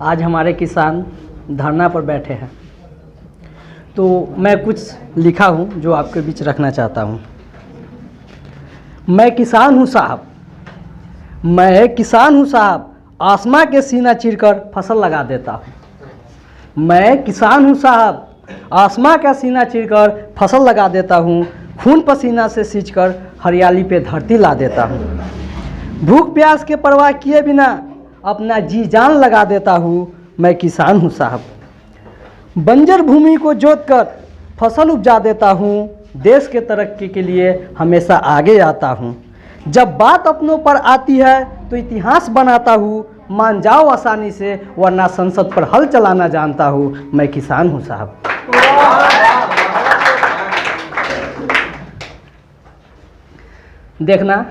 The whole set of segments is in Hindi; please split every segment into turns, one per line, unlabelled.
आज हमारे किसान धरना पर बैठे हैं, तो मैं कुछ लिखा हूँ जो आपके बीच रखना चाहता हूँ। मैं किसान हूँ साहब, मैं किसान हूँ साहब, आसमां के सीना चीरकर फसल लगा देता हूँ। मैं किसान हूँ साहब, आसमां का सीना चीरकर फसल लगा देता हूँ। खून पसीना से सींचकर हरियाली पे धरती ला देता हूँ। भूख प्यास के परवाह किए बिना अपना जी जान लगा देता हूँ। मैं किसान हूँ साहब, बंजर भूमि को जोतकर फसल उपजा देता हूँ। देश के तरक्की के लिए हमेशा आगे आता हूँ। जब बात अपनों पर आती है तो इतिहास बनाता हूँ। मान जाओ आसानी से, वरना संसद पर हल चलाना जानता हूँ। मैं किसान हूँ साहब। देखना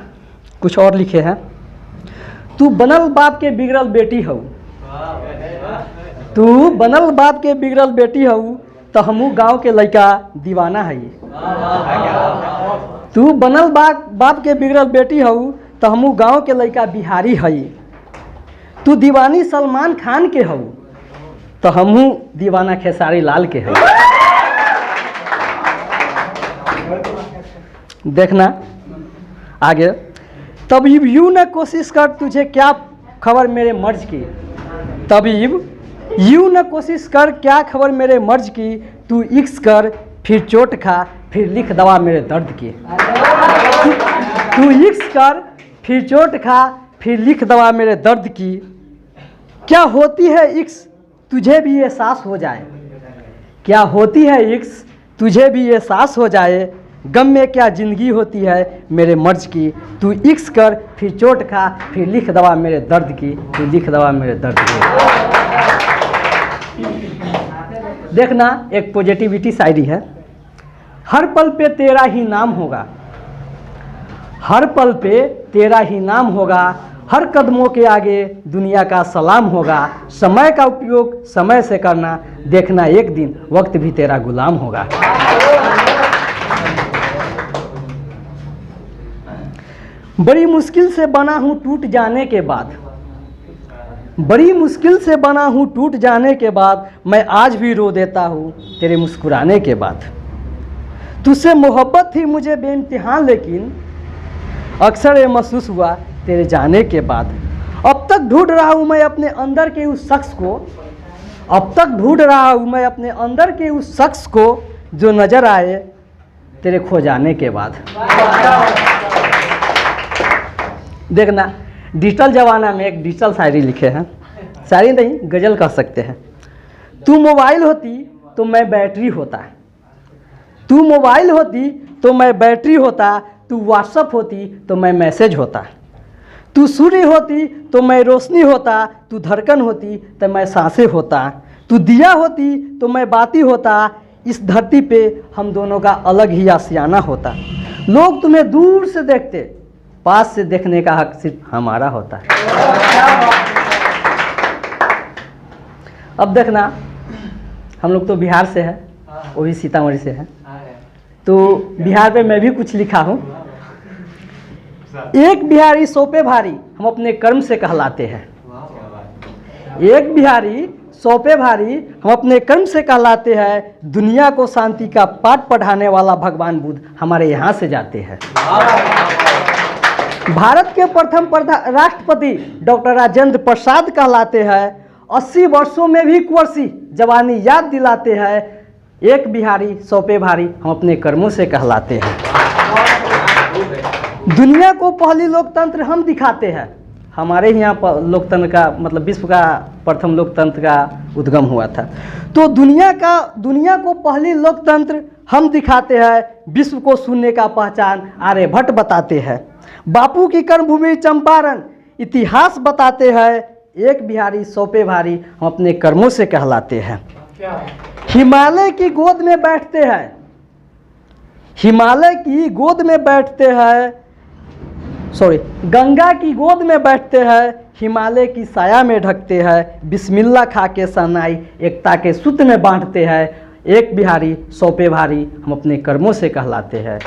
कुछ और लिखे हैं। तू बनल बाप के बिगड़ल बेटी हऊ, तू बनल बाप के बिगड़ल बेटी हऊ, तो हमू गांव के लड़का दीवाना है। तू बनल बाप के बिगड़ल बेटी हऊ, तो हमू गांव के लड़का बिहारी है। तू दीवानी सलमान खान के हऊ, तो हमू दीवाना खेसारी लाल के है। देखना आगे। तबीब यूं न कोशिश कर, तुझे क्या खबर मेरे मर्ज की। तबीब यूं न कोशिश कर, क्या खबर मेरे मर्ज की। तू इश्क कर फिर चोट खा, फिर लिख दवा मेरे दर्द की। तू इश्क कर फिर चोट खा, फिर लिख दवा मेरे दर्द की। क्या होती है इश्क तुझे भी एहसास हो जाए। क्या होती है इश्क तुझे भी एहसास हो जाए। गम में क्या ज़िंदगी होती है मेरे मर्ज की। तू इश्क कर फिर चोट खा, फिर लिख दवा मेरे दर्द की। तू लिख दवा मेरे दर्द की। देखना एक पॉजिटिविटी शायरी है। हर पल पे तेरा ही नाम होगा, हर पल पे तेरा ही नाम होगा। हर कदमों के आगे दुनिया का सलाम होगा। समय का उपयोग समय से करना, देखना एक दिन वक्त भी तेरा गुलाम होगा। बड़ी मुश्किल से बना हूँ टूट जाने के बाद, बड़ी मुश्किल से बना हूँ टूट जाने के बाद। मैं आज भी रो देता हूँ तेरे मुस्कुराने के बाद। तुझसे मोहब्बत थी मुझे बेइम्तिहान, लेकिन अक्सर ये महसूस हुआ तेरे जाने के बाद। अब तक ढूंढ रहा हूँ मैं अपने अंदर के उस शख्स को, अब तक ढूंढ रहा हूँ मैं अपने अंदर के उस शख्स को, जो नज़र आए तेरे खो जाने के बाद। देखना डिजिटल ज़माना में एक डिजिटल शायरी लिखे हैं, शायरी नहीं गज़ल कह सकते हैं। तू मोबाइल होती तो मैं बैटरी होता, तू मोबाइल होती तो मैं बैटरी होता। तू व्हाट्सअप होती तो मैं मैसेज होता। तू सूर्य होती तो मैं रोशनी होता। तू धड़कन होती तो मैं सांसें होता। तू दिया होती तो मैं बाती होता। इस धरती पे हम दोनों का अलग ही आशियाना होता। लोग तुम्हें दूर से देखते, पास से देखने का हक सिर्फ हमारा होता है। अब देखना हम लोग तो बिहार से है, वो भी सीतामढ़ी से है, तो बिहार पे मैं भी कुछ लिखा हूँ। एक बिहारी सौ पे भारी, हम अपने कर्म से कहलाते हैं। एक बिहारी सौ पे भारी, हम अपने कर्म से कहलाते हैं। दुनिया को शांति का पाठ पढ़ाने वाला भगवान बुद्ध हमारे यहाँ से जाते हैं। भारत के प्रथम राष्ट्रपति डॉक्टर राजेंद्र प्रसाद कहलाते हैं। 80 वर्षों में भी कुंवरसी जवानी याद दिलाते हैं। एक बिहारी सौ पे भारी, हम अपने कर्मों से कहलाते हैं। दुनिया को पहली लोकतंत्र हम दिखाते हैं। हमारे यहाँ पर लोकतंत्र का मतलब विश्व का प्रथम लोकतंत्र का उद्गम हुआ था। तो दुनिया को पहली लोकतंत्र हम दिखाते हैं। विश्व को शून्य का पहचान आर्यभट्ट बताते हैं। बापू की कर्मभूमि चंपारण इतिहास बताते हैं। एक बिहारी सौ पे भारी, हम अपने कर्मों से कहलाते हैं। हिमालय की गोद में बैठते हैं, हिमालय की गोद में बैठते हैं, गंगा की गोद में बैठते हैं। हिमालय की साया में ढकते हैं। बिस्मिल्लाह खा के सनाई एकता के सूत्र में बांटते हैं। एक बिहारी सौ पे भारी, हम अपने कर्मों से कहलाते हैं।